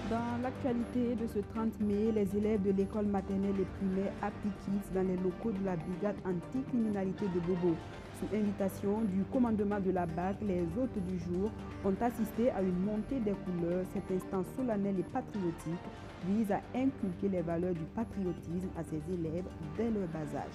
Dans l'actualité de ce 30 mai, les élèves de l'école maternelle et primaire Happy Kids dans les locaux de la brigade anti-criminalité de Bobo. Sous invitation du commandement de la BAC, les hôtes du jour ont assisté à une montée des couleurs. Cet instant solennel et patriotique vise à inculquer les valeurs du patriotisme à ses élèves dès leur bas âge.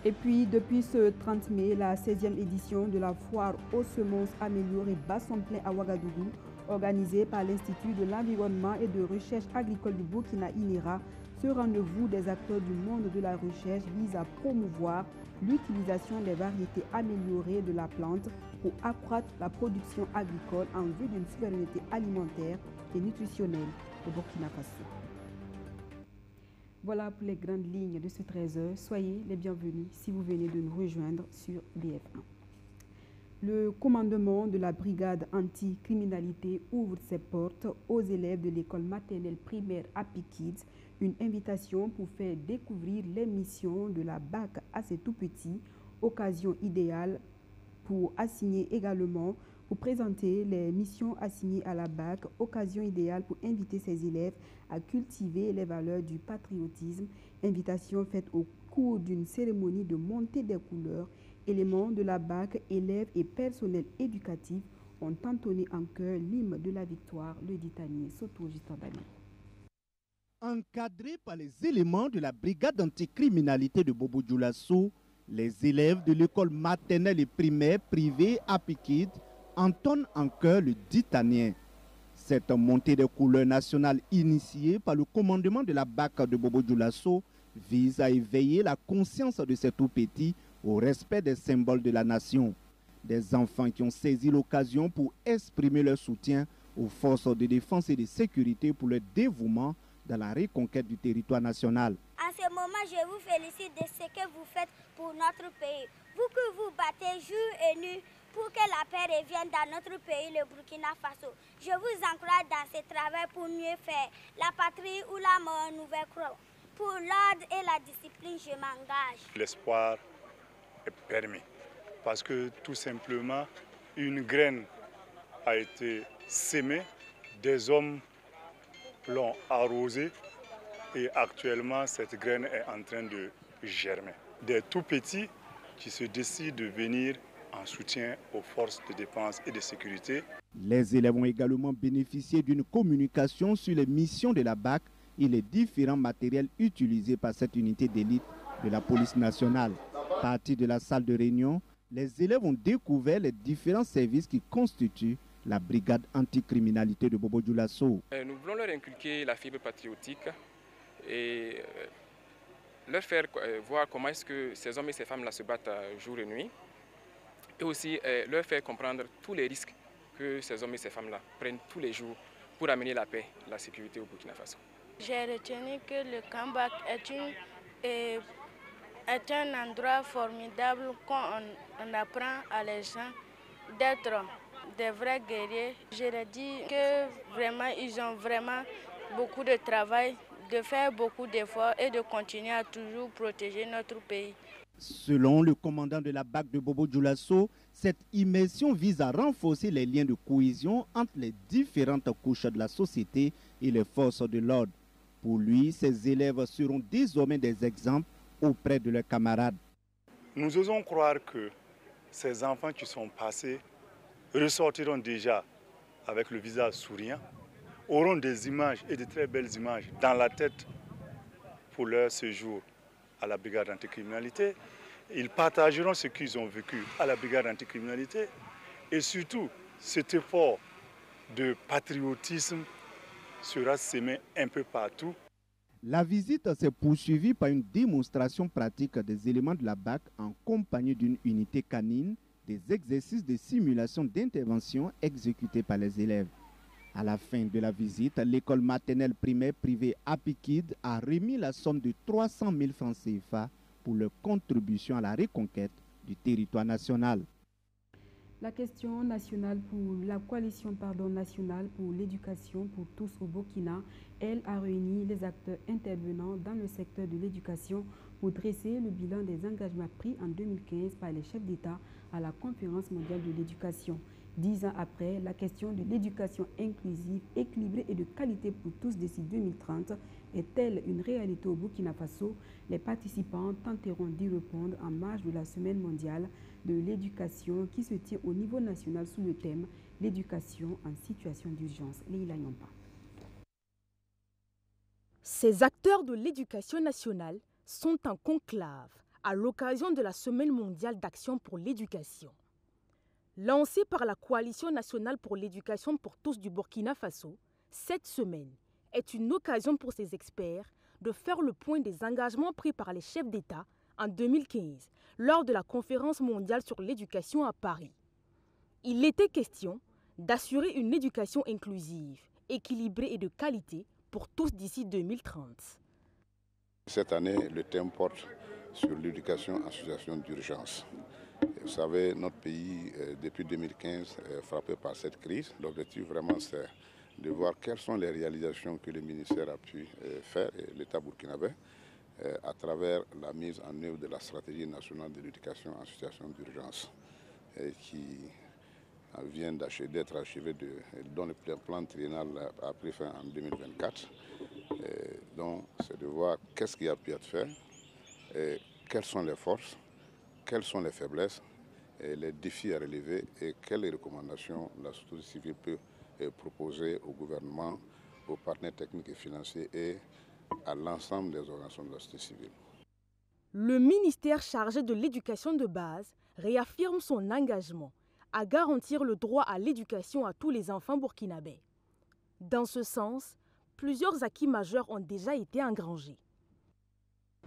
Et puis, depuis ce 30 mai, la 16e édition de la foire aux semences améliorées bas son plein à Ouagadougou, organisée par l'Institut de l'environnement et de recherche agricole du Burkina INERA, ce rendez-vous des acteurs du monde de la recherche vise à promouvoir l'utilisation des variétés améliorées de la plante pour accroître la production agricole en vue d'une souveraineté alimentaire et nutritionnelle au Burkina Faso. Voilà pour les grandes lignes de ce 13h. Soyez les bienvenus si vous venez de nous rejoindre sur BF1. Le commandement de la brigade anti-criminalité ouvre ses portes aux élèves de l'école maternelle primaire Happy Kids, une invitation pour faire découvrir les missions de la BAC à ces tout-petits, occasion idéale pour assigner également, pour présenter les missions assignées à la BAC, occasion idéale pour inviter ses élèves à cultiver les valeurs du patriotisme, invitation faite au cours d'une cérémonie de montée des couleurs. Éléments de la BAC, élèves et personnel éducatif ont entonné en chœur l'hymne de la victoire, le ditanier Soto Jitambani. Encadrés par les éléments de la brigade anticriminalité de Bobo Dioulasso, les élèves de l'école maternelle et primaire privée Happy Kids entonnent en chœur le ditanien. Cette montée des couleurs nationales initiée par le commandement de la BAC de Bobo Dioulasso vise à éveiller la conscience de ces tout-petits au respect des symboles de la nation. Des enfants qui ont saisi l'occasion pour exprimer leur soutien aux forces de défense et de sécurité pour leur dévouement dans la reconquête du territoire national. En ce moment, je vous félicite de ce que vous faites pour notre pays. Vous que vous battez jour et nuit pour que la paix revienne dans notre pays, le Burkina Faso. Je vous encourage dans ce travail pour mieux faire. La patrie ou la mort nous vaincrons. Pour l'ordre et la discipline, je m'engage. L'espoir est permis parce que tout simplement, une graine a été sémée, des hommes l'ont arrosée et actuellement cette graine est en train de germer. Des tout petits qui se décident de venir en soutien aux forces de défense et de sécurité. Les élèves ont également bénéficié d'une communication sur les missions de la BAC et les différents matériels utilisés par cette unité d'élite de la police nationale. Partis de la salle de réunion, les élèves ont découvert les différents services qui constituent la brigade anticriminalité de Bobo Dioulasso. Nous voulons leur inculquer la fibre patriotique et leur faire voir comment est-ce que ces hommes et ces femmes-là se battent jour et nuit. Et aussi leur faire comprendre tous les risques que ces hommes et ces femmes-là prennent tous les jours pour amener la paix, la sécurité au Burkina Faso. J'ai retenu que le Kambak est un endroit formidable qu'on apprend à les gens d'être des vrais guerriers. Je leur dis que vraiment, ils ont vraiment beaucoup de travail, de faire beaucoup d'efforts et de continuer à toujours protéger notre pays. Selon le commandant de la BAC de Bobo Dioulasso, cette immersion vise à renforcer les liens de cohésion entre les différentes couches de la société et les forces de l'ordre. Pour lui, ces élèves seront désormais des exemples auprès de leurs camarades. Nous osons croire que ces enfants qui sont passés ressortiront déjà avec le visage souriant, auront des images et de très belles images dans la tête pour leur séjour à la brigade anticriminalité. Ils partageront ce qu'ils ont vécu à la brigade anticriminalité et surtout cet effort de patriotisme sera sémé un peu partout. La visite s'est poursuivie par une démonstration pratique des éléments de la BAC en compagnie d'une unité canine, des exercices de simulation d'intervention exécutés par les élèves. À la fin de la visite, l'école maternelle primaire privée Happy Kids a remis la somme de 300 000 francs CFA pour leur contribution à la reconquête du territoire national. La question nationale pour la coalition nationale pour l'éducation pour tous au Burkina, elle a réuni les acteurs intervenant dans le secteur de l'éducation pour dresser le bilan des engagements pris en 2015 par les chefs d'État à la Conférence mondiale de l'éducation. 10 ans après, la question de l'éducation inclusive, équilibrée et de qualité pour tous d'ici 2030 est-elle une réalité au Burkina Faso? Les participants tenteront d'y répondre en marge de la Semaine mondiale de l'éducation qui se tient au niveau national sous le thème « L'éducation en situation d'urgence ». Leïla Nyampa. Ces acteurs de l'éducation nationale sont en conclave à l'occasion de la Semaine mondiale d'action pour l'éducation. Lancée par la Coalition nationale pour l'éducation pour tous du Burkina Faso, cette semaine est une occasion pour ces experts de faire le point des engagements pris par les chefs d'État en 2015 lors de la conférence mondiale sur l'éducation à Paris. Il était question d'assurer une éducation inclusive, équilibrée et de qualité pour tous d'ici 2030. Cette année, le thème porte sur l'éducation en situation d'urgence. Vous savez, notre pays, depuis 2015, est frappé par cette crise. L'objectif vraiment, c'est de voir quelles sont les réalisations que le ministère a pu faire, et l'État burkinabé, à travers la mise en œuvre de la stratégie nationale de l'éducation en situation d'urgence, qui vient d'être achevée, dont le plan triennal a pris fin en 2024. Donc, c'est de voir qu'est-ce qui a pu être fait, et quelles sont les forces, quelles sont les faiblesses, et les défis à relever et quelles recommandations la société civile peut proposer au gouvernement, aux partenaires techniques et financiers et à l'ensemble des organisations de la société civile. Le ministère chargé de l'éducation de base réaffirme son engagement à garantir le droit à l'éducation à tous les enfants burkinabés. Dans ce sens, plusieurs acquis majeurs ont déjà été engrangés.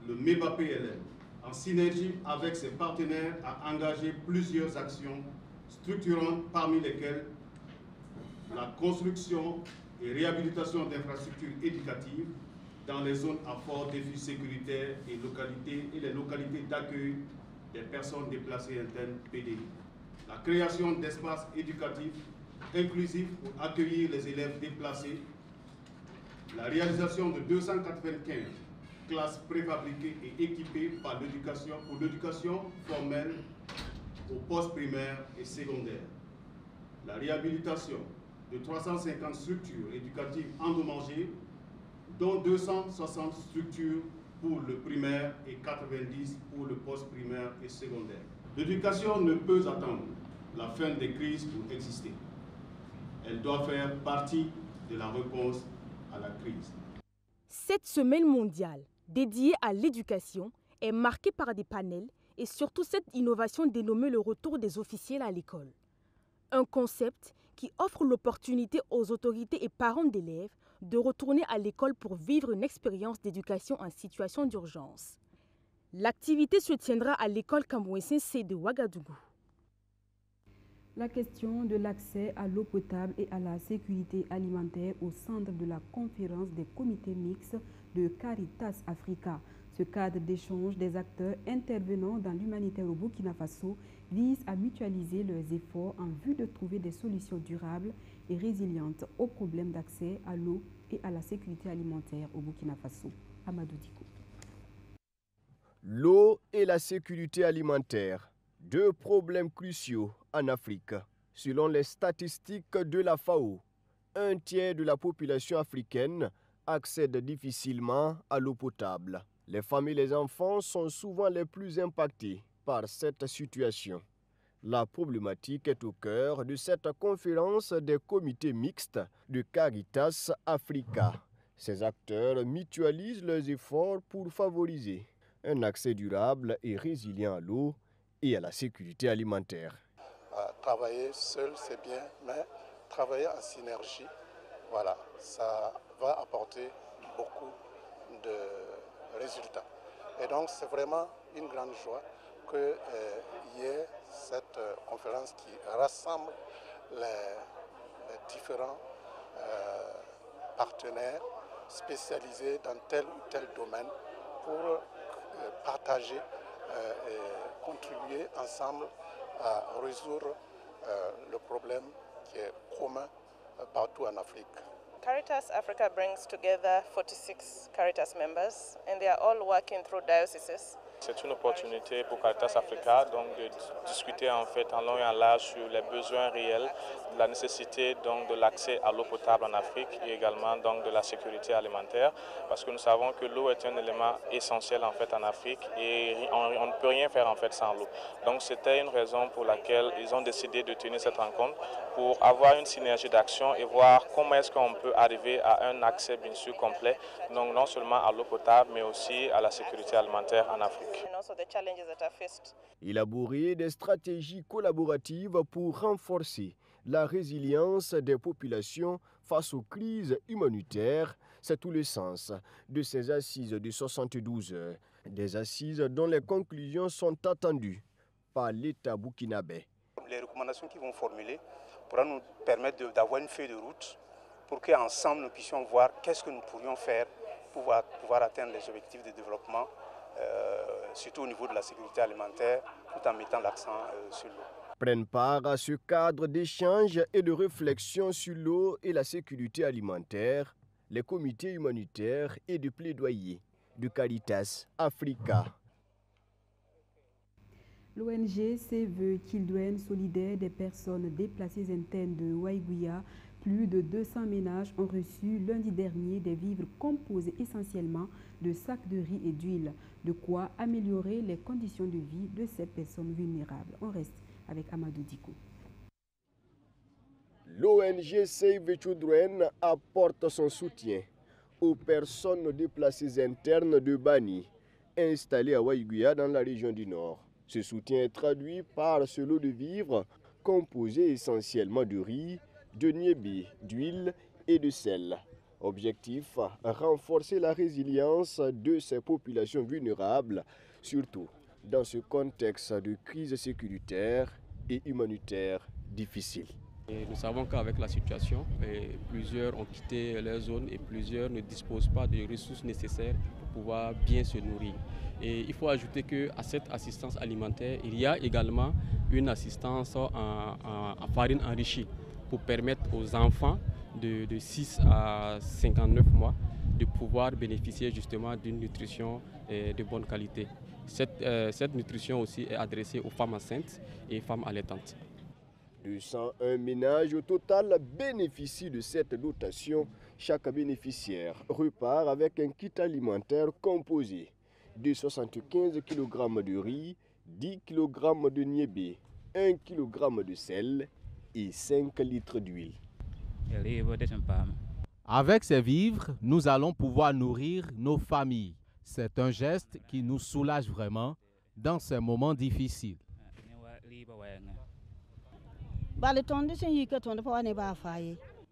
Le MEBA-PLM, en synergie avec ses partenaires, a engagé plusieurs actions structurantes, parmi lesquelles la construction et réhabilitation d'infrastructures éducatives dans les zones à fort défi sécuritaire et les localités d'accueil des personnes déplacées internes PDI. La création d'espaces éducatifs inclusifs pour accueillir les élèves déplacés. La réalisation de 295 classes préfabriquées et équipées pour l'éducation formelle au poste primaire et secondaire. La réhabilitation de 350 structures éducatives endommagées, dont 260 structures pour le primaire et 90 pour le poste primaire et secondaire. L'éducation ne peut attendre la fin des crises pour exister. Elle doit faire partie de la réponse à la crise. Cette semaine mondiale dédiée à l'éducation est marquée par des panels et surtout cette innovation dénommée le retour des officiels à l'école. Un concept qui offre l'opportunité aux autorités et parents d'élèves de retourner à l'école pour vivre une expérience d'éducation en situation d'urgence. L'activité se tiendra à l'école Cambouensin C de Ouagadougou. La question de l'accès à l'eau potable et à la sécurité alimentaire au centre de la conférence des comités mixtes de Caritas Africa. Ce cadre d'échange des acteurs intervenant dans l'humanitaire au Burkina Faso vise à mutualiser leurs efforts en vue de trouver des solutions durables et résilientes aux problèmes d'accès à l'eau et à la sécurité alimentaire au Burkina Faso. Amadou Diko. L'eau et la sécurité alimentaire, deux problèmes cruciaux en Afrique. Selon les statistiques de la FAO, un tiers de la population africaine accède difficilement à l'eau potable. Les femmes et les enfants sont souvent les plus impactés par cette situation. La problématique est au cœur de cette conférence des comités mixtes de Caritas Africa. Ces acteurs mutualisent leurs efforts pour favoriser un accès durable et résilient à l'eau et à la sécurité alimentaire. Travailler seul, c'est bien, mais travailler en synergie, voilà, ça va apporter beaucoup de résultats. Et donc, c'est vraiment une grande joie qu'il y ait cette conférence qui rassemble les différents partenaires spécialisés dans tel ou tel domaine pour partager et contribuer ensemble à résoudre le problème qui est commun partout en Afrique. Caritas Africa brings together 46 Caritas members and they are all working through dioceses. C'est une opportunité pour Caritas Africa donc, de discuter en fait en long et en large sur les besoins réels, la nécessité donc, de l'accès à l'eau potable en Afrique et également donc, de la sécurité alimentaire parce que nous savons que l'eau est un élément essentiel en fait en Afrique et on ne peut rien faire en fait sans l'eau. Donc c'était une raison pour laquelle ils ont décidé de tenir cette rencontre pour avoir une synergie d'action et voir comment est-ce qu'on peut arriver à un accès bien sûr complet, donc non seulement à l'eau potable mais aussi à la sécurité alimentaire en Afrique. Élaborer des stratégies collaboratives pour renforcer la résilience des populations face aux crises humanitaires, c'est tout le sens de ces assises de 72 heures. Des assises dont les conclusions sont attendues par l'État burkinabé. Les recommandations qu'ils vont formuler pourront nous permettre d'avoir une feuille de route pour qu'ensemble nous puissions voir qu'est-ce que nous pourrions faire pour pouvoir atteindre les objectifs de développement, surtout au niveau de la sécurité alimentaire, tout en mettant l'accent sur l'eau. Prennent part à ce cadre d'échange et de réflexion sur l'eau et la sécurité alimentaire, les comités humanitaires et de plaidoyer de Caritas Africa. L'ONG Save Children solidaire des personnes déplacées internes de Waiguya, plus de 200 ménages ont reçu lundi dernier des vivres composés essentiellement de sacs de riz et d'huile, de quoi améliorer les conditions de vie de ces personnes vulnérables. On reste avec Amadou Diko. L'ONG Save Children apporte son soutien aux personnes déplacées internes de Bani, installées à Waiguya dans la région du Nord. Ce soutien est traduit par ce lot de vivres composé essentiellement de riz, de niébé, d'huile et de sel. Objectif, renforcer la résilience de ces populations vulnérables, surtout dans ce contexte de crise sécuritaire et humanitaire difficile. Et nous savons qu'avec la situation, plusieurs ont quitté leur zone et plusieurs ne disposent pas des ressources nécessaires pour pouvoir bien se nourrir. Et il faut ajouter qu'à cette assistance alimentaire, il y a également une assistance en farine enrichie pour permettre aux enfants de 6 à 59 mois de pouvoir bénéficier justement d'une nutrition de bonne qualité. Cette nutrition aussi est adressée aux femmes enceintes et femmes allaitantes. 201 ménages au total bénéficient de cette dotation. Chaque bénéficiaire repart avec un kit alimentaire composé de 75 kg de riz, 10 kg de niébé, 1 kg de sel et 5 litres d'huile. Avec ces vivres, nous allons pouvoir nourrir nos familles. C'est un geste qui nous soulage vraiment dans ces moments difficiles.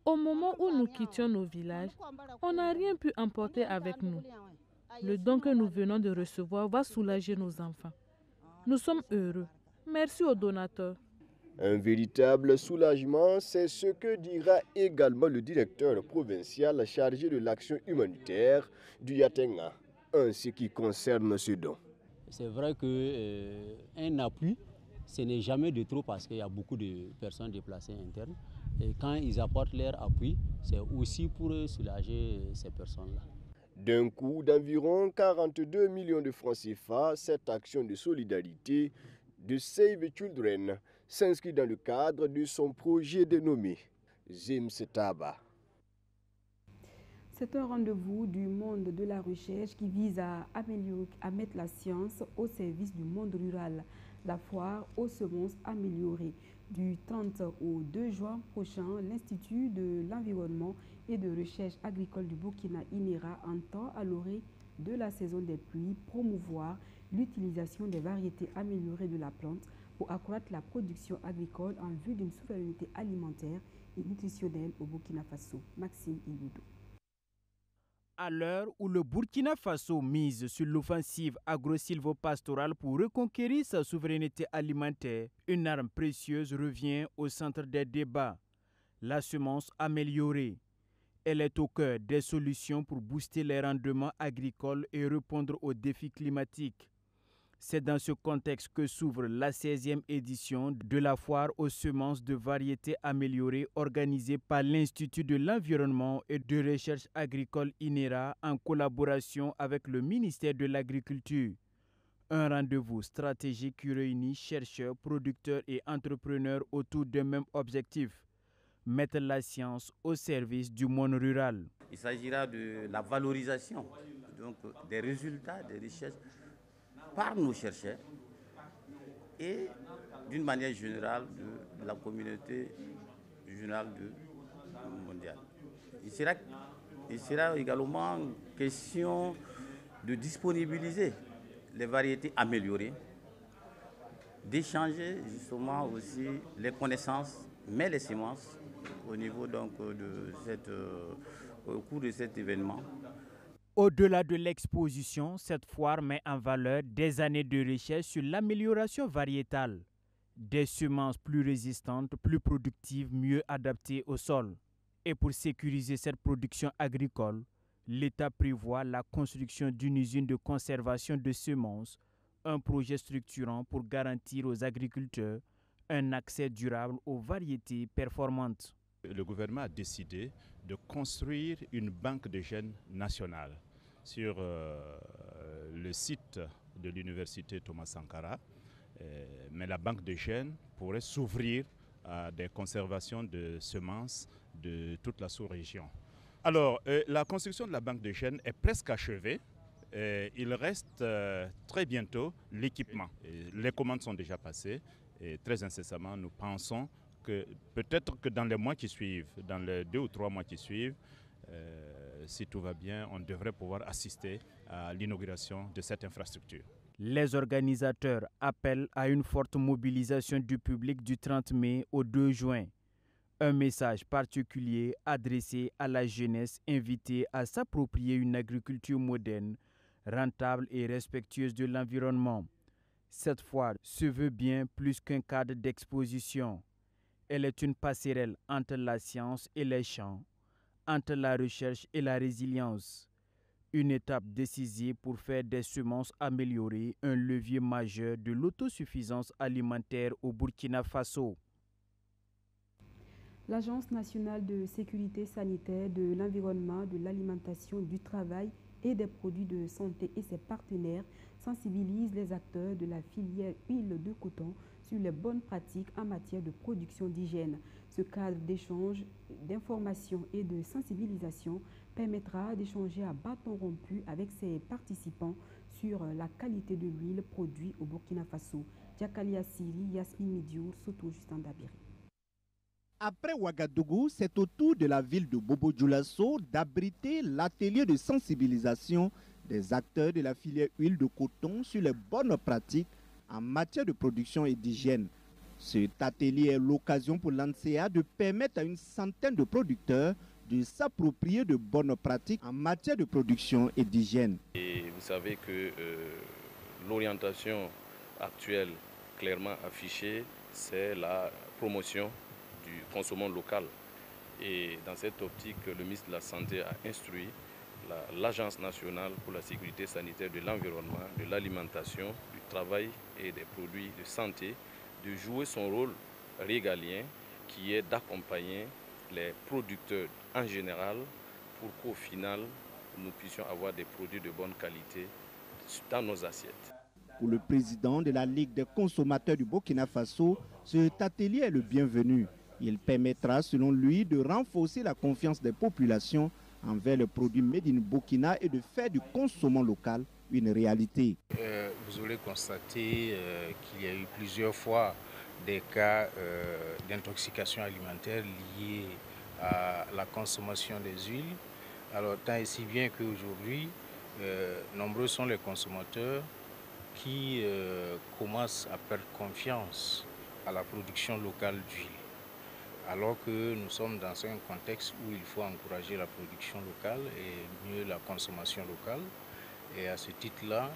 Au moment où nous quittions nos villages, on n'a rien pu emporter avec nous. Le don que nous venons de recevoir va soulager nos enfants. Nous sommes heureux. Merci aux donateurs. Un véritable soulagement, c'est ce que dira également le directeur provincial chargé de l'action humanitaire du Yatenga, en ce qui concerne ce don. C'est vrai qu'un appui, ce n'est jamais de trop parce qu'il y a beaucoup de personnes déplacées internes. Et quand ils apportent leur appui, c'est aussi pour soulager ces personnes-là. D'un coût d'environ 42 millions de francs CFA, cette action de solidarité de Save Children s'inscrit dans le cadre de son projet dénommé Zimsetaba. C'est un rendez-vous du monde de la recherche qui vise à mettre la science au service du monde rural. La foire aux semences améliorées. Du 30 au 2 juin prochain, l'Institut de l'environnement et de recherche agricole du Burkina INERA entend, à l'orée de la saison des pluies, promouvoir l'utilisation des variétés améliorées de la plante pour accroître la production agricole en vue d'une souveraineté alimentaire et nutritionnelle au Burkina Faso. Maxime Iludo. À l'heure où le Burkina Faso mise sur l'offensive agro-silvopastorale pour reconquérir sa souveraineté alimentaire, une arme précieuse revient au centre des débats. La semence améliorée. Elle est au cœur des solutions pour booster les rendements agricoles et répondre aux défis climatiques. C'est dans ce contexte que s'ouvre la 16e édition de la foire aux semences de variétés améliorées organisée par l'Institut de l'environnement et de recherche agricole INERA en collaboration avec le ministère de l'Agriculture. Un rendez-vous stratégique qui réunit chercheurs, producteurs et entrepreneurs autour d'un même objectif: mettre la science au service du monde rural. Il s'agira de la valorisation donc, des résultats des recherches par nos chercheurs et d'une manière générale de la communauté générale mondiale. Il sera également question de disponibiliser les variétés améliorées, d'échanger justement aussi les connaissances, mais les semences au niveau donc au cours de cet événement. Au-delà de l'exposition, cette foire met en valeur des années de recherche sur l'amélioration variétale, des semences plus résistantes, plus productives, mieux adaptées au sol. Et pour sécuriser cette production agricole, l'État prévoit la construction d'une usine de conservation de semences, un projet structurant pour garantir aux agriculteurs un accès durable aux variétés performantes. Le gouvernement a décidé de construire une banque de gènes nationale sur le site de l'université Thomas Sankara. Mais la banque de gènes pourrait s'ouvrir à des conservations de semences de toute la sous-région. Alors, la construction de la banque de gènes est presque achevée. Il reste très bientôt l'équipement. Les commandes sont déjà passées et très incessamment, nous pensons que peut-être que dans les mois qui suivent, dans les 2 ou 3 mois qui suivent, si tout va bien, on devrait pouvoir assister à l'inauguration de cette infrastructure. Les organisateurs appellent à une forte mobilisation du public du 30 mai au 2 juin. Un message particulier adressé à la jeunesse invitée à s'approprier une agriculture moderne, rentable et respectueuse de l'environnement. Cette foire se veut bien plus qu'un cadre d'exposition. Elle est une passerelle entre la science et les champs, entre la recherche et la résilience. Une étape décisive pour faire des semences améliorées un levier majeur de l'autosuffisance alimentaire au Burkina Faso. L'Agence nationale de sécurité sanitaire de l'environnement, de l'alimentation, du travail et des produits de santé et ses partenaires sensibilisent les acteurs de la filière huile de coton sur les bonnes pratiques en matière de production d'hygiène. Ce cadre d'échange, d'information et de sensibilisation permettra d'échanger à bâton rompu avec ses participants sur la qualité de l'huile produite au Burkina Faso. Diakalia Siri, Yasmine Midiour, Soto Justin Dabiri. Après Ouagadougou, c'est au tour de la ville de Bobo-Dioulasso d'abriter l'atelier de sensibilisation des acteurs de la filière huile de coton sur les bonnes pratiques en matière de production et d'hygiène. Cet atelier est l'occasion pour l'ANSEA de permettre à une centaine de producteurs de s'approprier de bonnes pratiques en matière de production et d'hygiène. Et vous savez que l'orientation actuelle clairement affichée, c'est la promotion du consommant local. Et dans cette optique, le ministre de la Santé a instruit l'Agence nationale pour la sécurité sanitaire de l'environnement, de l'alimentation, du travail et des produits de santé de jouer son rôle régalien qui est d'accompagner les producteurs en général pour qu'au final, nous puissions avoir des produits de bonne qualité dans nos assiettes. Pour le président de la Ligue des consommateurs du Burkina Faso, cet atelier est le bienvenu. Il permettra, selon lui, de renforcer la confiance des populations envers les produits made in Burkina et de faire du consommant local une réalité. Vous aurez constaté qu'il y a eu plusieurs fois des cas d'intoxication alimentaire liés à la consommation des huiles. Alors tant et si bien qu'aujourd'hui, nombreux sont les consommateurs qui commencent à perdre confiance à la production locale d'huile. Alors que nous sommes dans un contexte où il faut encourager la production locale et mieux la consommation locale. Et à ce titre-là,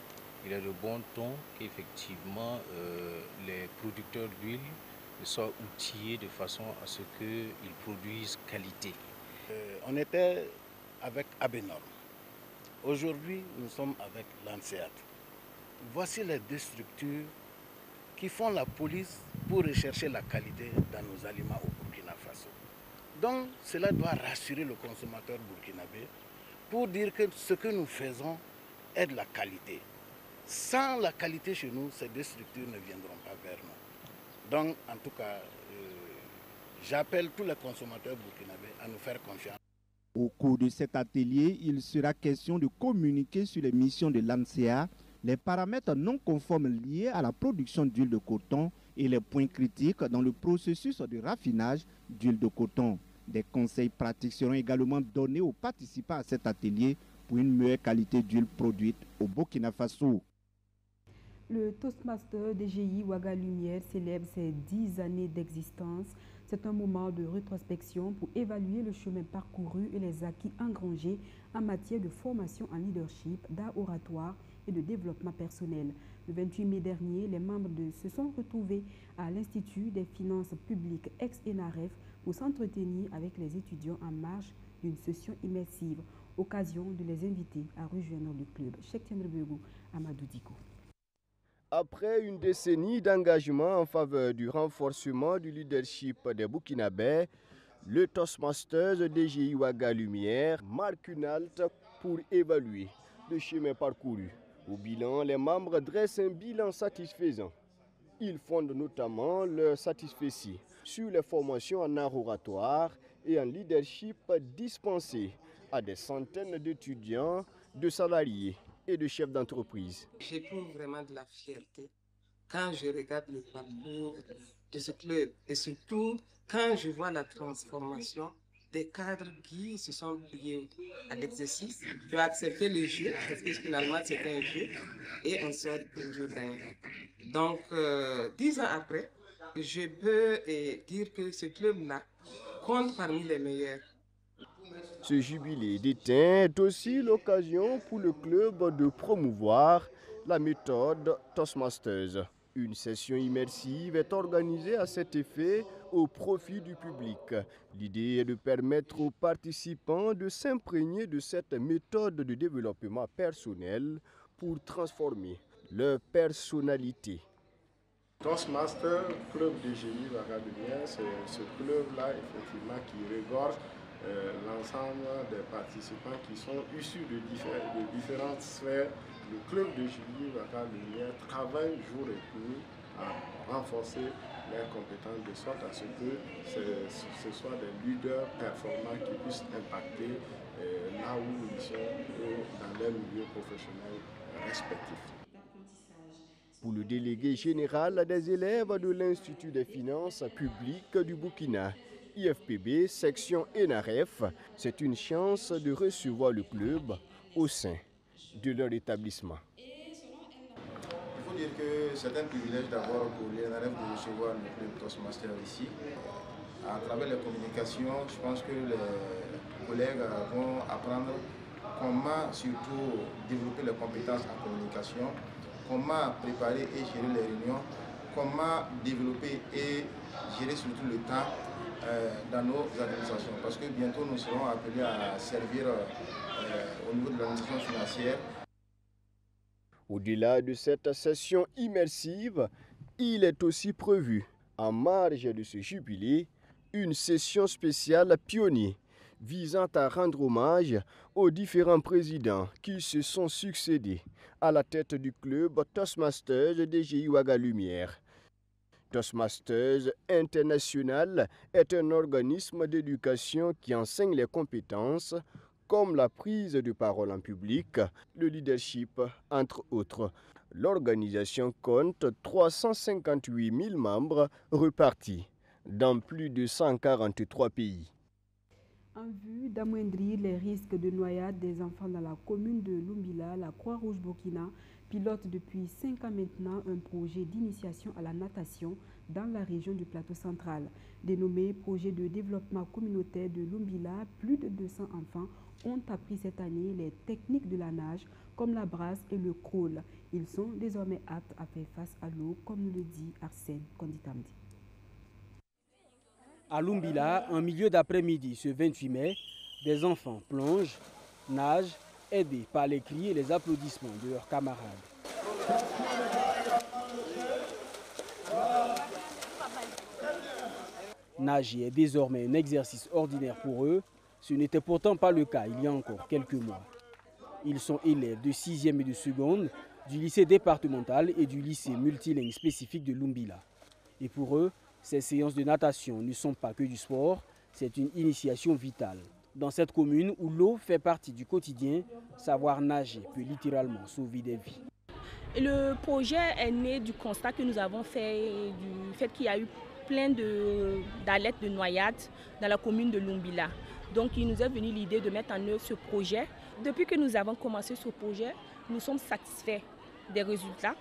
il est de bon ton qu'effectivement les producteurs d'huile soient outillés de façon à ce qu'ils produisent qualité. On était avec Abenorm. Aujourd'hui, nous sommes avec l'ANSEAT. voici les deux structures qui font la police pour rechercher la qualité dans nos aliments au Burkina Faso. Donc cela doit rassurer le consommateur burkinabé pour dire que ce que nous faisons est de la qualité. Sans la qualité chez nous, ces deux structures ne viendront pas vers nous. Donc en tout cas, j'appelle tous les consommateurs burkinabés à nous faire confiance. Au cours de cet atelier, il sera question de communiquer sur les missions de l'ANSEA, les paramètres non conformes liés à la production d'huile de coton et les points critiques dans le processus de raffinage d'huile de coton. Des conseils pratiques seront également donnés aux participants à cet atelier pour une meilleure qualité d'huile produite au Burkina Faso. Le Toastmaster DGI Ouaga Lumière célèbre ses 10 années d'existence. C'est un moment de rétrospection pour évaluer le chemin parcouru et les acquis engrangés en matière de formation en leadership, d'art oratoire et de développement personnel. Le 28 mai dernier, les membres se sont retrouvés à l'Institut des finances publiques ex-ENAREF pour s'entretenir avec les étudiants en marge d'une session immersive, occasion de les inviter à rejoindre le club. Cheikh Tiendrebego, Amadou Diko. Après une décennie d'engagement en faveur du renforcement du leadership des Burkinabés, le Toastmasters DGI Ouaga Lumière marque une halte pour évaluer le chemin parcouru. Au bilan, les membres dressent un bilan satisfaisant. Ils fondent notamment leur satisfecit sur les formations en art oratoire et en leadership dispensées à des centaines d'étudiants, de salariés et de chefs d'entreprise. J'éprouve vraiment de la fierté quand je regarde le parcours de ce club et surtout quand je vois la transformation des cadres qui se sont pliés à l'exercice, qui ont accepté le jeu, parce que finalement c'était un jeu, et on sort toujours gagnant. Donc, 10 ans après, je peux dire que ce club-là compte parmi les meilleurs. Ce jubilé d'étain est aussi l'occasion pour le club de promouvoir la méthode Toastmasters. Une session immersive est organisée à cet effet au profit du public. L'idée est de permettre aux participants de s'imprégner de cette méthode de développement personnel pour transformer leur personnalité. Toastmaster, club DGI Ouaga Lumière, c'est ce club-là effectivement qui regorge l'ensemble des participants qui sont issus de différentes sphères. Le club DGI Ouaga Lumière travaille jour et nuit à renforcer leurs compétences de sorte à ce que ce soit des leaders performants qui puissent impacter là où ils sont dans leur milieu professionnel respectif. Pour le délégué général des élèves de l'Institut des finances publiques du Burkina, IFPB, section ENAREF, c'est une chance de recevoir le club au sein de leur établissement. Il faut dire que c'est un privilège d'abord pour l'ENAREF de recevoir le club Toastmaster ici. À travers les communications, je pense que les collègues vont apprendre comment surtout développer les compétences en communication, comment préparer et gérer les réunions, comment développer et gérer surtout le temps dans nos administrations. Parce que bientôt nous serons appelés à servir au niveau de l'administration financière. Au-delà de cette session immersive, il est aussi prévu, en marge de ce jubilé, une session spéciale pionnier visant à rendre hommage aux différents présidents qui se sont succédés à la tête du club Toastmasters DGI Ouaga Lumière. Toastmasters International est un organisme d'éducation qui enseigne les compétences comme la prise de parole en public, le leadership, entre autres. L'organisation compte 358 000 membres repartis dans plus de 143 pays. En vue d'amoindrir les risques de noyade des enfants dans la commune de Lumbila, la Croix-Rouge Burkina pilote depuis 5 ans maintenant un projet d'initiation à la natation dans la région du plateau central. Dénommé Projet de développement communautaire de Lumbila, plus de 200 enfants ont appris cette année les techniques de la nage comme la brasse et le crawl. Ils sont désormais aptes à faire face à l'eau, comme nous le dit Arsène Konditamdi. À Lumbila, en milieu d'après-midi, ce 28 mai, des enfants plongent, nagent, aidés par les cris et les applaudissements de leurs camarades. Nager est désormais un exercice ordinaire pour eux. Ce n'était pourtant pas le cas il y a encore quelques mois. Ils sont élèves de 6e et de 2e du lycée départemental et du lycée multilingue spécifique de Lumbila. Et pour eux, ces séances de natation ne sont pas que du sport, c'est une initiation vitale. Dans cette commune où l'eau fait partie du quotidien, savoir nager peut littéralement sauver des vies. Le projet est né du constat que nous avons fait, du fait qu'il y a eu plein d'alertes de noyades dans la commune de Lumbila. Donc il nous est venu l'idée de mettre en œuvre ce projet. Depuis que nous avons commencé ce projet, nous sommes satisfaits des résultats.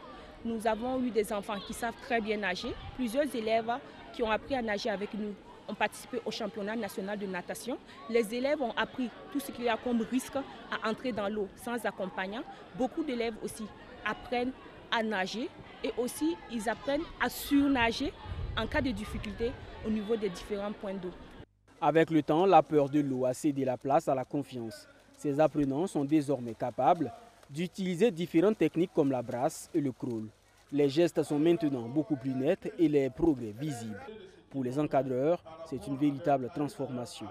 Nous avons eu des enfants qui savent très bien nager. Plusieurs élèves qui ont appris à nager avec nous ont participé au championnat national de natation. Les élèves ont appris tout ce qu'il y a comme risque à entrer dans l'eau sans accompagnant. Beaucoup d'élèves aussi apprennent à nager et aussi ils apprennent à surnager en cas de difficulté au niveau des différents points d'eau. Avec le temps, la peur de l'eau a cédé la place à la confiance. Ces apprenants sont désormais capables d'utiliser différentes techniques comme la brasse et le crawl. Les gestes sont maintenant beaucoup plus nets et les progrès visibles. Pour les encadreurs, c'est une véritable transformation.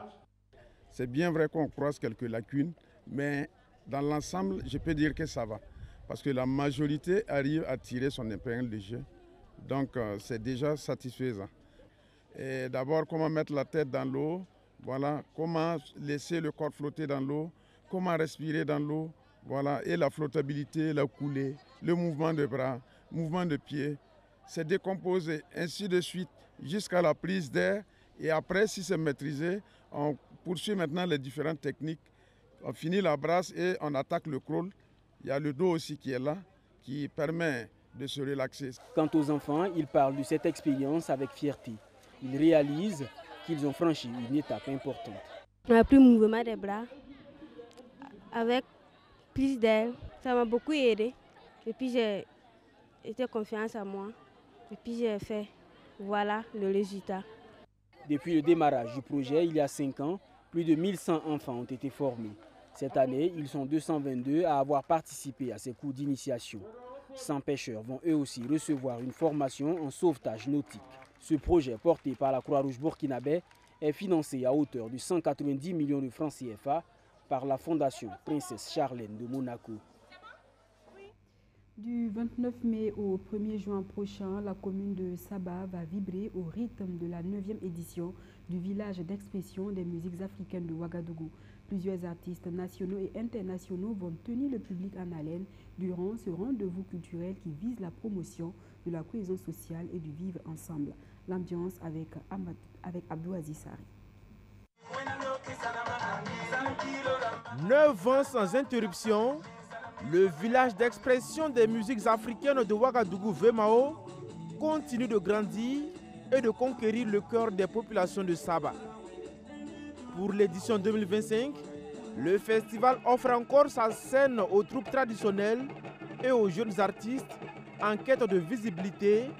C'est bien vrai qu'on croise quelques lacunes, mais dans l'ensemble, je peux dire que ça va. Parce que la majorité arrive à tirer son épingle de jeu. Donc c'est déjà satisfaisant. Et d'abord, comment mettre la tête dans l'eau, voilà, comment laisser le corps flotter dans l'eau, comment respirer dans l'eau, voilà, et la flottabilité, la coulée, le mouvement de bras, mouvement de pied, c'est décomposé, ainsi de suite, jusqu'à la prise d'air. Et après, si c'est maîtrisé, on poursuit maintenant les différentes techniques. On finit la brasse et on attaque le crawl. Il y a le dos aussi qui est là, qui permet de se relaxer. Quant aux enfants, ils parlent de cette expérience avec fierté. Ils réalisent qu'ils ont franchi une étape importante. On a pris le mouvement des bras avec plus d'air. Ça m'a beaucoup aidé. Et puis j'ai été confiance en moi. Et puis j'ai fait, voilà le résultat. Depuis le démarrage du projet, il y a 5 ans, plus de 1100 enfants ont été formés. Cette année, ils sont 222 à avoir participé à ces cours d'initiation. 100 pêcheurs vont eux aussi recevoir une formation en sauvetage nautique. Ce projet, porté par la Croix-Rouge burkinabé, est financé à hauteur de 190 millions de francs CFA par la Fondation Princesse Charlène de Monaco. Du 29 mai au 1er juin prochain, la commune de Saba va vibrer au rythme de la 9e édition du village d'expression des musiques africaines de Ouagadougou. Plusieurs artistes nationaux et internationaux vont tenir le public en haleine durant ce rendez-vous culturel qui vise la promotion de la cohésion sociale et du vivre ensemble. L'ambiance avec Abdou Aziz Sari. 9 ans sans interruption, le village d'expression des musiques africaines de Ouagadougou Vemao continue de grandir et de conquérir le cœur des populations de Saba. Pour l'édition 2025, le festival offre encore sa scène aux troupes traditionnelles et aux jeunes artistes en quête de visibilité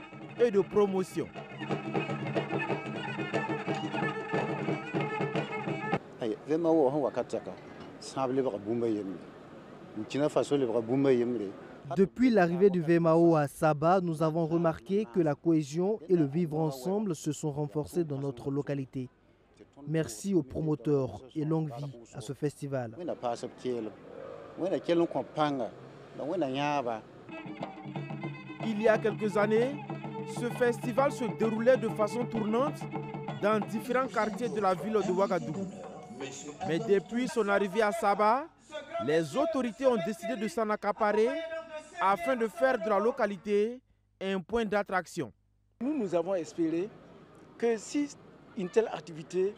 et de promotion. Depuis l'arrivée du VMAO à Saba, nous avons remarqué que la cohésion et le vivre ensemble se sont renforcés dans notre localité. Merci aux promoteurs et longue vie à ce festival. Il y a quelques années, ce festival se déroulait de façon tournante dans différents quartiers de la ville de Ouagadougou. Mais depuis son arrivée à Saba, les autorités ont décidé de s'en accaparer afin de faire de la localité un point d'attraction. Nous avons espéré que si une telle activité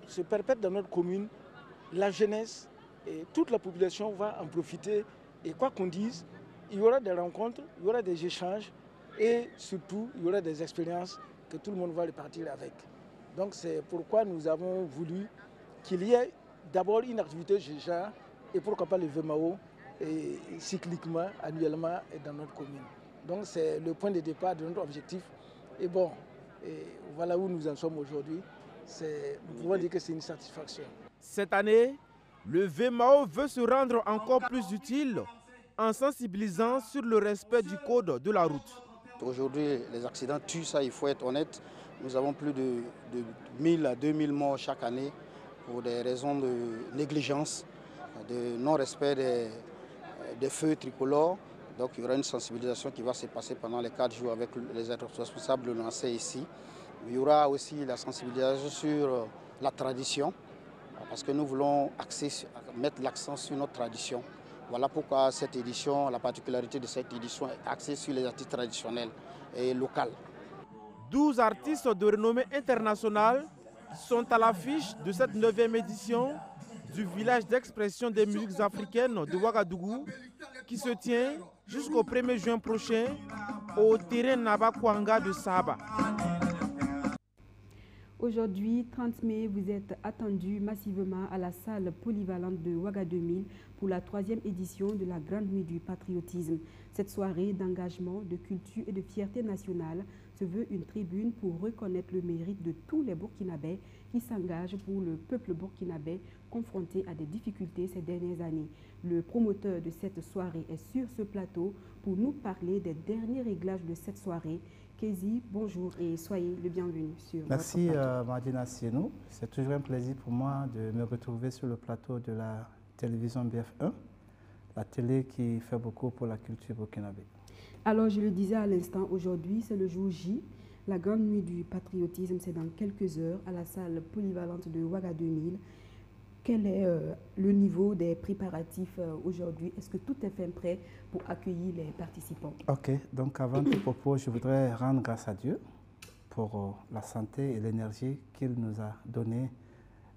se perpète dans notre commune, la jeunesse et toute la population va en profiter. Et quoi qu'on dise, il y aura des rencontres, il y aura des échanges et surtout, il y aura des expériences que tout le monde va repartir avec. Donc c'est pourquoi nous avons voulu qu'il y ait d'abord une activité de genre et pourquoi pas le VMAO cycliquement, annuellement dans notre commune. Donc c'est le point de départ de notre objectif. Et bon, voilà où nous en sommes aujourd'hui. Nous pouvons dire que c'est une satisfaction. Cette année, le VMAO veut se rendre encore plus utile en sensibilisant sur le respect du code de la route. Aujourd'hui, les accidents tuent, ça il faut être honnête. Nous avons plus de 1000 à 2000 morts chaque année pour des raisons de négligence, de non-respect des feux tricolores. Donc il y aura une sensibilisation qui va se passer pendant les 4 jours avec les responsables de l'ONACE ici. Il y aura aussi la sensibilisation sur la tradition, parce que nous voulons mettre l'accent sur notre tradition. Voilà pourquoi cette édition, la particularité de cette édition est axée sur les artistes traditionnels et locaux. 12 artistes de renommée internationale sont à l'affiche de cette 9e édition du village d'expression des musiques africaines de Ouagadougou qui se tient jusqu'au 1er juin prochain au terrain Naba Kwanga de Saba. Aujourd'hui, 30 mai, vous êtes attendus massivement à la salle polyvalente de Ouaga 2000 pour la 3e édition de la Grande Nuit du Patriotisme. Cette soirée d'engagement, de culture et de fierté nationale se veut une tribune pour reconnaître le mérite de tous les Burkinabés qui s'engagent pour le peuple burkinabé confronté à des difficultés ces dernières années. Le promoteur de cette soirée est sur ce plateau pour nous parler des derniers réglages de cette soirée. Kézi, bonjour et soyez le bienvenu sur Merci votre plateau. Madina Sienou. C'est toujours un plaisir pour moi de me retrouver sur le plateau de la télévision BF1, la télé qui fait beaucoup pour la culture burkinabé. Alors, je le disais à l'instant, aujourd'hui, c'est le jour J. La Grande Nuit du Patriotisme, c'est dans quelques heures à la salle polyvalente de Ouaga 2000. Quel est le niveau des préparatifs aujourd'hui? Est-ce que tout est fait prêt pour accueillir les participants? Ok, donc avant tout propos, je voudrais rendre grâce à Dieu pour la santé et l'énergie qu'il nous a donné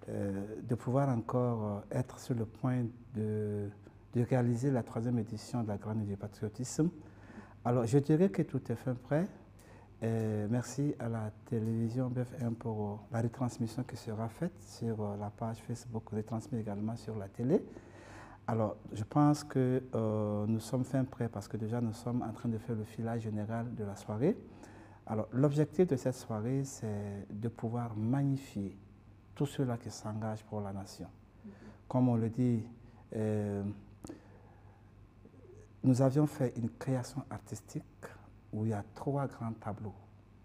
de pouvoir encore être sur le point de réaliser la 3e édition de la Grande Nuit du Patriotisme. Alors, je dirais que tout est fait prêt. Merci à la télévision BF1 pour la retransmission qui sera faite sur la page Facebook, retransmise également sur la télé. Alors, je pense que nous sommes fin prêts parce que déjà nous sommes en train de faire le filage général de la soirée. Alors, l'objectif de cette soirée, c'est de pouvoir magnifier tous ceux-là qui s'engagent pour la nation. Comme on le dit, nous avions fait une création artistique où il y a 3 grands tableaux.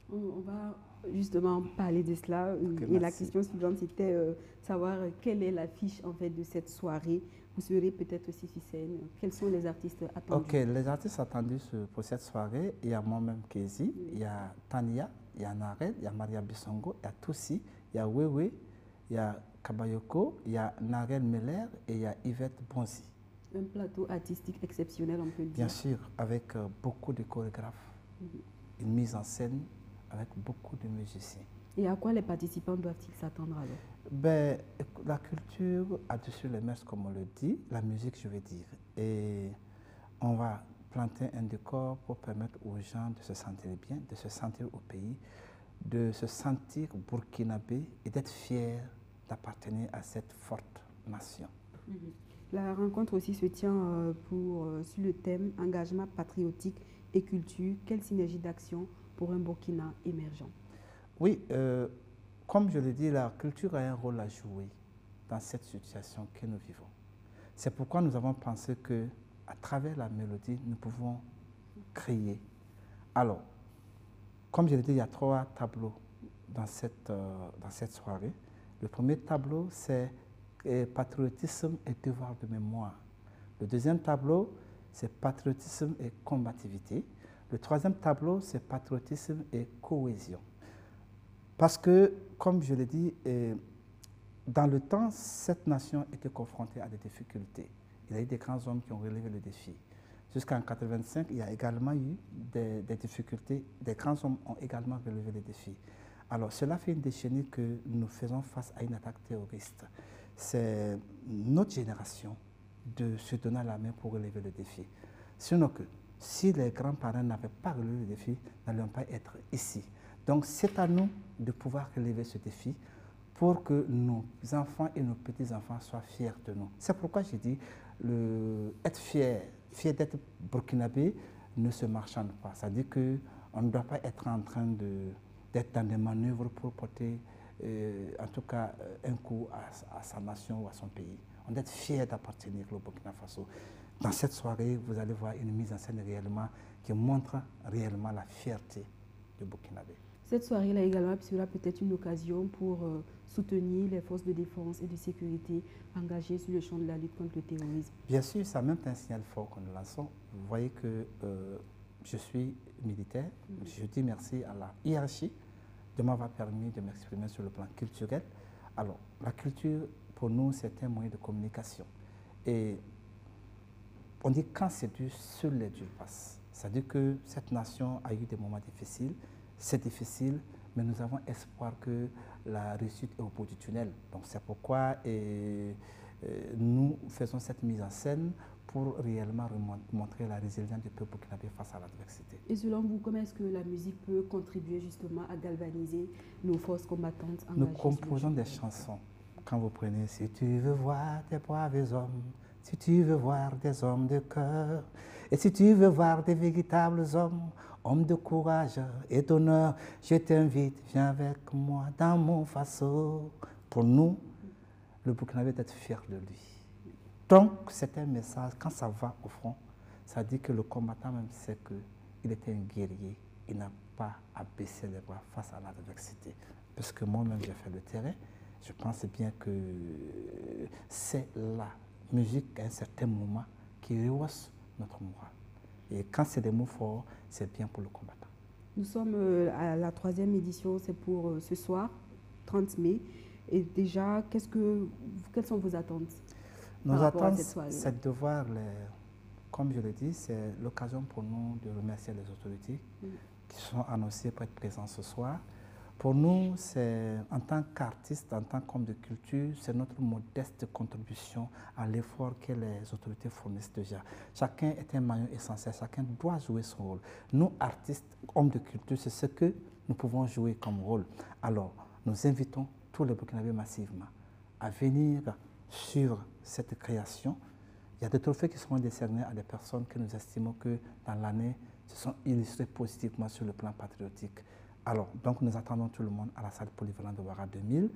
On va justement parler de cela. Okay, et la merci. question suivante, c'était savoir quelle est l'affiche en fait de cette soirée. Vous serez peut-être aussi sur scène. Quels sont les artistes attendus? Ok, les artistes attendus pour cette soirée, il y a moi-même Kézi, il y a Tania, il y a Narel, il y a Maria Bissongo, il y a Toussi, il y a Wewe, il y a Kabayoko, il y a Narel Meller et il y a Yvette Bonzi. Un plateau artistique exceptionnel, on peut le dire. Bien sûr, avec beaucoup de chorégraphes, une mise en scène avec beaucoup de musiciens. Et à quoi les participants doivent-ils s'attendre alors? Ben, la culture a-dessus les mœurs, comme on le dit, la musique, je veux dire. Et on va planter un décor pour permettre aux gens de se sentir bien, de se sentir au pays, de se sentir burkinabé et d'être fiers d'appartenir à cette forte nation. La rencontre aussi se tient sur le thème engagement patriotique et culture. Quelle synergie d'action pour un Burkina émergent? Oui, comme je l'ai dit, la culture a un rôle à jouer dans cette situation que nous vivons. C'est pourquoi nous avons pensé qu'à travers la mélodie, nous pouvons créer. Alors, comme je l'ai dit, il y a 3 tableaux dans cette soirée. Le premier tableau, c'est patriotisme et devoir de mémoire. Le deuxième tableau, c'est patriotisme et combativité. Le troisième tableau, c'est patriotisme et cohésion. Parce que, comme je l'ai dit, dans le temps, cette nation était confrontée à des difficultés. Il y a eu des grands hommes qui ont relevé le défi. Jusqu'en 1985, il y a également eu des difficultés. Des grands hommes ont également relevé les défis. Alors, cela fait une décennie que nous faisons face à une attaque terroriste. C'est notre génération de se donner la main pour relever le défi. Sinon que, si les grands-parents n'avaient pas relevé le défi, nous n'allions pas être ici. Donc, c'est à nous de pouvoir relever ce défi pour que nos enfants et nos petits-enfants soient fiers de nous. C'est pourquoi j'ai dit, être fier d'être burkinabé ne se marchande pas. C'est-à-dire qu'on ne doit pas être en train d'être dans des manœuvres pour porter, en tout cas, un coup à sa nation ou à son pays. On doit être fier d'appartenir au Burkina Faso. dans cette soirée, vous allez voir une mise en scène réellement qui montre réellement la fierté du Burkinabé. Cette soirée-là également sera peut-être une occasion pour soutenir les forces de défense et de sécurité engagées sur le champ de la lutte contre le terrorisme. Bien sûr, c'est même un signal fort que nous lançons. Vous voyez que je suis militaire. Je dis merci à la hiérarchie de m'avoir permis de m'exprimer sur le plan culturel. Alors, la culture, pour nous, c'est un moyen de communication. Et on dit quand c'est dur, seul les dieux passent. C'est-à-dire que cette nation a eu des moments difficiles. C'est difficile, mais nous avons espoir que la réussite est au bout du tunnel. Donc c'est pourquoi nous faisons cette mise en scène pour réellement montrer la résilience du peuple burkinabé face à l'adversité. Et selon vous, comment est-ce que la musique peut contribuer justement à galvaniser nos forces combattantes engagées? Nous composons des chansons. Quand vous prenez « Si tu veux voir des braves hommes, si tu veux voir des hommes de cœur, et si tu veux voir des véritables hommes de courage et d'honneur, je t'invite, viens avec moi dans mon faso. » Pour nous, le Burkinabé doit être fier de lui. Donc, c'est un message, quand ça va au front, ça dit que le combattant même sait qu'il était un guerrier. Il n'a pas à baisser les bras face à l'adversité. Parce que moi-même, j'ai fait le terrain. Je pense bien que c'est la musique à un certain moment qui rehausse notre morale. Et quand c'est des mots forts, c'est bien pour le combattant. Nous sommes à la 3e édition, c'est pour ce soir, 30 mai. Et déjà, quelles sont vos attentes? Nos attentes, c'est de voir, comme je l'ai dit, c'est l'occasion pour nous de remercier les autorités qui sont annoncées pour être présentes ce soir. Pour nous, c'est en tant qu'artiste, en tant qu'homme de culture, c'est notre modeste contribution à l'effort que les autorités fournissent déjà. Chacun est un maillon essentiel, chacun doit jouer son rôle. Nous, artistes, hommes de culture, c'est ce que nous pouvons jouer comme rôle. Alors, nous invitons tous les Burkinabés massivement à venir sur cette création. Il y a des trophées qui seront décernés à des personnes que nous estimons que dans l'année se sont illustrées positivement sur le plan patriotique. Alors, donc nous attendons tout le monde à la salle polyvalente de Ouaga 2000.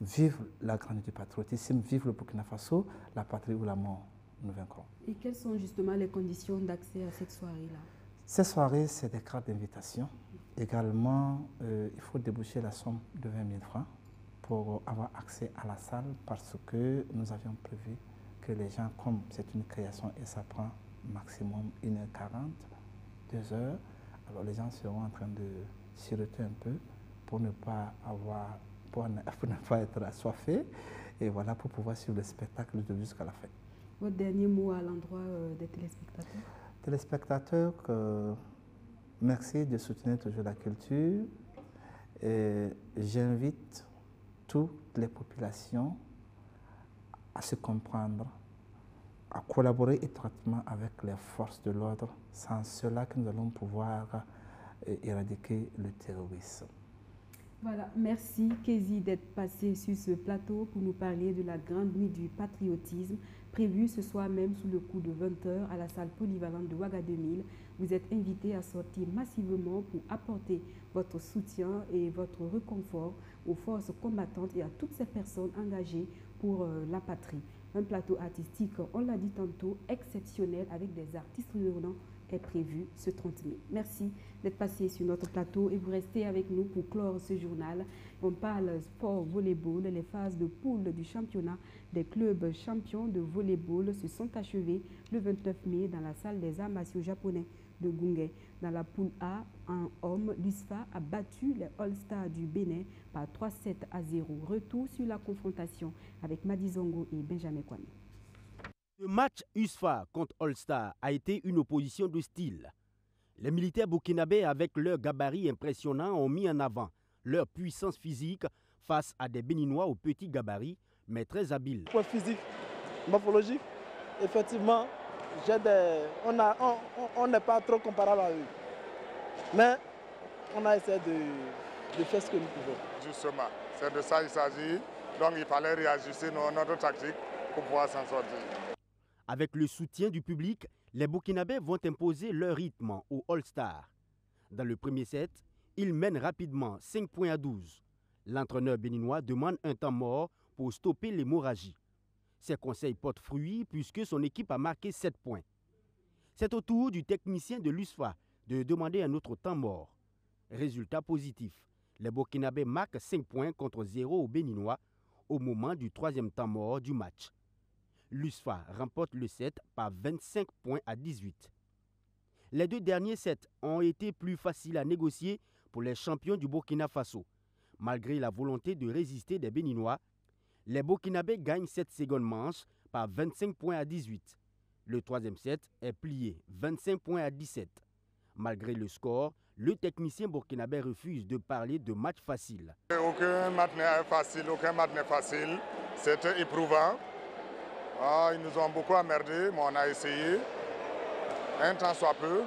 Vive la grandeur du patriotisme, vive le Burkina Faso, la patrie ou la mort, nous vaincrons. Et quelles sont justement les conditions d'accès à cette soirée-là? Cette soirée, c'est des cartes d'invitation. Également, il faut déboucher la somme de 20 000 francs pour avoir accès à la salle parce que nous avions prévu que les gens, comme c'est une création et ça prend maximum 1h40, 2 heures, alors les gens seront en train de siroter un peu pour ne pas être assoiffés et voilà, pour pouvoir suivre le spectacle jusqu'à la fin. Votre dernier mot à l'endroit des téléspectateurs? Téléspectateurs, merci de soutenir toujours la culture et j'invite toutes les populations à se comprendre, à collaborer étroitement avec les forces de l'ordre. C'est en cela que nous allons pouvoir éradiquer le terrorisme. Voilà, merci Kézi d'être passé sur ce plateau pour nous parler de la grande nuit du patriotisme prévue ce soir même sous le coup de 20h à la salle polyvalente de Ouaga 2000. Vous êtes invité à sortir massivement pour apporter votre soutien et votre réconfort aux forces combattantes et à toutes ces personnes engagées pour la patrie. Un plateau artistique, on l'a dit tantôt, exceptionnel avec des artistes renommés est prévu ce 30 mai. Merci d'être passé sur notre plateau et vous restez avec nous pour clore ce journal. On parle sport volleyball. Les phases de poule du championnat des clubs champions de volleyball se sont achevées le 29 mai dans la salle des arts martiaux japonais de Gungé. Dans la poule A, un homme, l'USFA a battu les All-Stars du Bénin par 3-7 à 0. Retour sur la confrontation avec Madizongo et Benjamin Kwame. Le match USFA contre All-Star a été une opposition de style. Les militaires burkinabés, avec leur gabarit impressionnant, ont mis en avant leur puissance physique face à des Béninois au petit gabarit, mais très habiles. Point physique, morphologique, effectivement, on n'est pas trop comparable à eux. Mais on a essayé de faire ce que nous pouvons. Justement, c'est de ça qu'il s'agit. Donc il fallait réajuster notre tactique pour pouvoir s'en sortir. Avec le soutien du public, les Burkinabés vont imposer leur rythme au All-Star. Dans le premier set, ils mènent rapidement 5 points à 12. L'entraîneur béninois demande un temps mort pour stopper l'hémorragie. Ses conseils portent fruit puisque son équipe a marqué 7 points. C'est au tour du technicien de l'USFA de demander un autre temps mort. Résultat positif. Les Burkinabés marquent 5 points contre 0 aux Béninois au moment du 3e temps mort du match. L'USFA remporte le set par 25 points à 18. Les 2 derniers sets ont été plus faciles à négocier pour les champions du Burkina Faso. Malgré la volonté de résister des Béninois, les Burkinabés gagnent cette seconde manche par 25 points à 18. Le 3e set est plié 25 points à 17. Malgré le score, le technicien burkinabé refuse de parler de match facile. Aucun match n'est facile, aucun match n'est facile. C'était éprouvant. Ils nous ont beaucoup emmerdés, mais on a essayé. Un temps soit peu,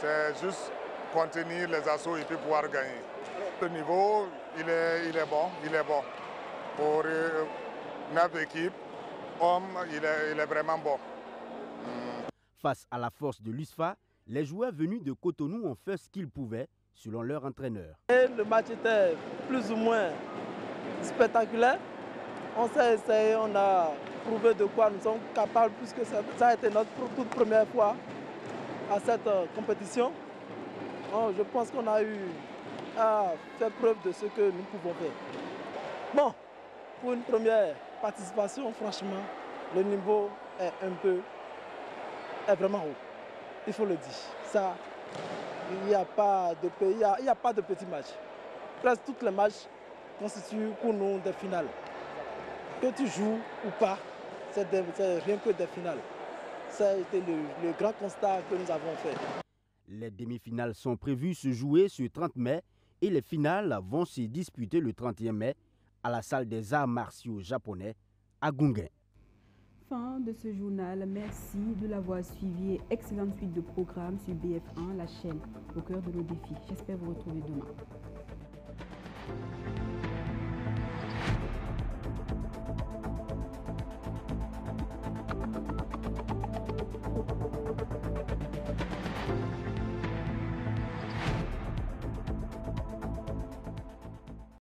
c'est juste contenir les assauts et puis pouvoir gagner. Le niveau, il est bon. Pour 9 équipes, hommes, il est vraiment bon. Face à la force de l'USFA, les joueurs venus de Cotonou ont fait ce qu'ils pouvaient, selon leur entraîneur. Le match était plus ou moins spectaculaire. On s'est essayé, on a prouvé de quoi nous sommes capables, puisque ça a été notre toute première fois à cette compétition. Je pense qu'on a eu à faire preuve de ce que nous pouvons faire. Bon, pour une première participation, franchement, le niveau est vraiment haut. Il faut le dire. Ça, il n'y a pas de petits matchs. Presque tous les matchs constituent pour nous des finales. Que tu joues ou pas, c'est rien que des finales. Ça a été le grand constat que nous avons fait. Les demi-finales sont prévues se jouer ce 30 mai et les finales vont se disputer le 31 mai à la salle des arts martiaux japonais à Gungain. Fin de ce journal. Merci de l'avoir suivi et excellente suite de programmes sur BF1, la chaîne au cœur de nos défis. J'espère vous retrouver demain.